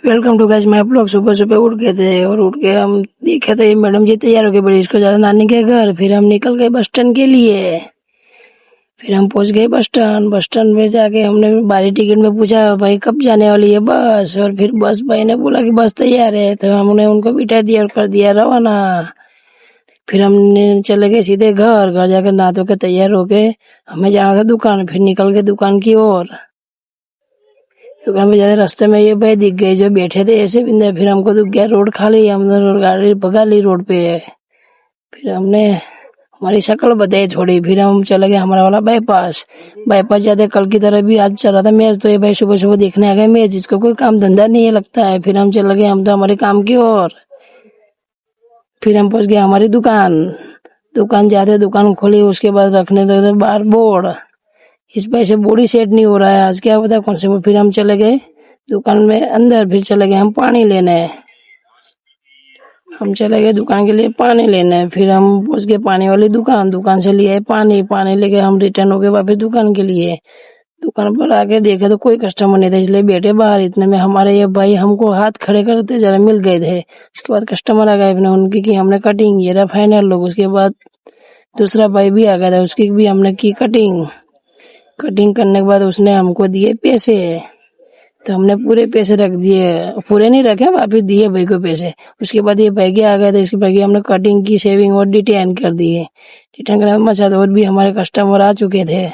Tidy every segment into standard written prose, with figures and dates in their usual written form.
Welcome to guys. मैं आप लोग सुबह सुबह उठ गए थे और उठ के हम देखे तो ये मैडम जी तैयार हो गए बड़ी इसको जाना नानी के घर। फिर हम निकल गए बस स्टैंड के लिए। फिर हम पहुंच गए बस स्टैंड में जाके हमने बारी टिकट में पूछा भाई कब जाने वाली है बस। और फिर बस भाई ने बोला कि बस तैयार है, तो हमने उनको बिठा दिया और कर दिया रवाना। फिर हमने चले गए सीधे घर। घर जाकर नहा धो के तैयार हो गए, हमें जाना था दुकान। फिर निकल गए दुकान की ओर। दुकान में जाते रास्ते में ये भाई दिख गए जो बैठे थे ऐसे बिंदे। फिर हमको दिख गया रोड खाली, हमने गाड़ी भगा ली रोड पे। फिर हमने हमारी शक्ल बताई थोड़ी। फिर हम चले गए हमारा वाला बाईपास। बाईपास जाते कल की तरह भी आज चल रहा था मैच, तो ये भाई सुबह सुबह देखने आ गए मैच, जिसको कोई काम धंधा नहीं है लगता है। फिर हम चले गए हम तो हमारे काम की ओर। फिर हम पहुंच गए हमारी दुकान। दुकान जाते दुकान खोली, उसके बाद रखने लगे बाहर बोर्ड। इस वजह से बॉडी सेट नहीं हो रहा है आज, क्या पता कौन से। फिर हम चले गए दुकान में अंदर। फिर चले गए हम पानी लेने। हम चले गए दुकान के लिए पानी लेने। फिर हम पहुंच गए पानी वाली दुकान। दुकान से लिए पानी। पानी लेके हम रिटर्न हो गए वापस दुकान के लिए। दुकान पर आके देखे तो कोई कस्टमर नहीं था, इसलिए बैठे बाहर। इतने में हमारे ये भाई हमको हाथ खड़े करते जरा मिल गए थे। उसके बाद कस्टमर आ गए, फिर उनकी की हमने कटिंग, ये रहा फाइनल लोग। उसके बाद दूसरा भाई भी आ गया था, उसकी भी हमने की कटिंग। कटिंग करने के बाद उसने हमको दिए पैसे, तो हमने पूरे पैसे रख दिए। पूरे नहीं रखे, वापिस दिए भाई को पैसे। उसके बाद ये भाई आ गए थे, इसके भाई हमने कटिंग की, शेविंग और डिटेन कर दिए। डिटेन करने के मसाज और भी हमारे कस्टमर आ चुके थे।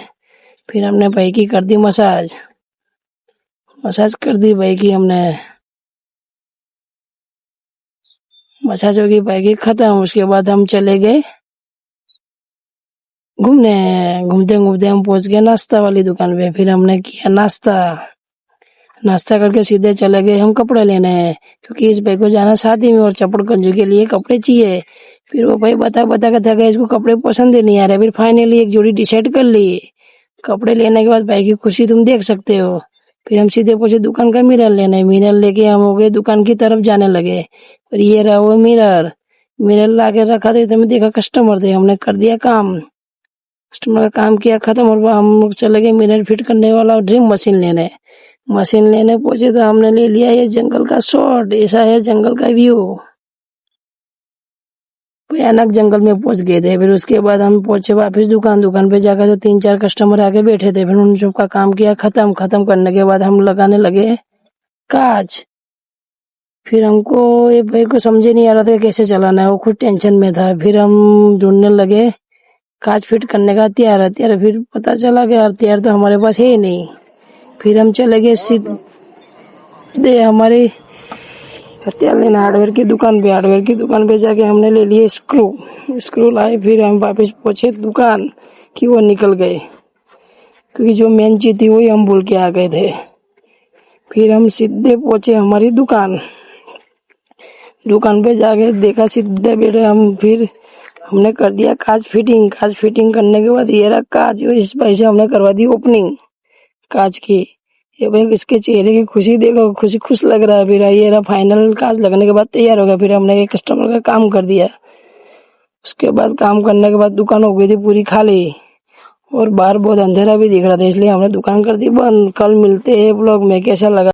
फिर हमने भाई की कर दी मसाज। मसाज कर दी भाई की हमने। मसाज होगी भाई की खत्म। उसके बाद हम चले गए घूमने। घूमते घूमते हम पहुंच गए नाश्ता वाली दुकान पे। फिर हमने किया नाश्ता। नाश्ता करके सीधे चले गए हम कपड़े लेने, क्योंकि इस भाई को जाना शादी में और चपड़ गंजू के लिए कपड़े चाहिए। फिर वो भाई बता के थक गए, इसको कपड़े पसंद ही नहीं आ रहे। फिर फाइनली एक जोड़ी डिसाइड कर ली। कपड़े लेने के बाद भाई की खुशी तुम देख सकते हो। फिर हम सीधे पहुंचे दुकान का मिरर लेने। मिरर लेके हम हो गए दुकान की तरफ जाने लगे। और ये रहा वो मिरर। मिरर ला के रखा था, तो मैं देखा कस्टमर थे, हमने कर दिया काम। कस्टमर का काम किया खत्म और हम चले गए मिरर फिट करने वाला ड्रिल मशीन लेने। मशीन लेने पहुंचे तो हमने ले लिया ये जंगल का शॉट। ऐसा है जंगल का व्यू, भयानक जंगल में पहुंच गए थे। फिर उसके बाद हम पहुंचे वापस दुकान। दुकान पे जाकर तो 3-4 कस्टमर आके बैठे थे। फिर उन सबका काम किया खत्म। खत्म करने के बाद हम लगाने लगे कांच। फिर हमको ये भाई को समझे नहीं आ रहा था कैसे चलाना है, वो खुद टेंशन में था। फिर हम ढूंढने लगे कांच फिट करने का हथियार। फिर पता चला कि हथियार तो हमारे पास है ही नहीं। फिर हम चले गए सीधे हमारी हथियार लेना हार्डवेयर की दुकान पे। हार्डवेयर की दुकान पे जाके हमने ले लिए स्क्रू लाए। फिर हम वापस पहुंचे दुकान की वो निकल गए, क्योंकि जो मेन चीज थी वही हम भूल के आ गए थे। फिर हम सीधे पहुंचे हमारी दुकान। दुकान पे जाके देखा सीधे बैठे हम। फिर हमने कर दिया कांच फिटिंग। कांच फिटिंग करने के बाद ये रहा कांच। इस भाई से हमने करवा दी ओपनिंग कांच की। ये भाई इसके चेहरे की खुशी देखो, खुश लग रहा है। फिर ये रहा फाइनल कांच लगने के बाद तैयार हो गया। फिर हमने एक कस्टमर का काम कर दिया। उसके बाद काम करने के बाद दुकान हो गई थी पूरी खाली और बाहर बहुत अंधेरा भी दिख रहा था, इसलिए हमने दुकान कर दी बंद। कल मिलते हैं ब्लॉग में। कैसा लगा?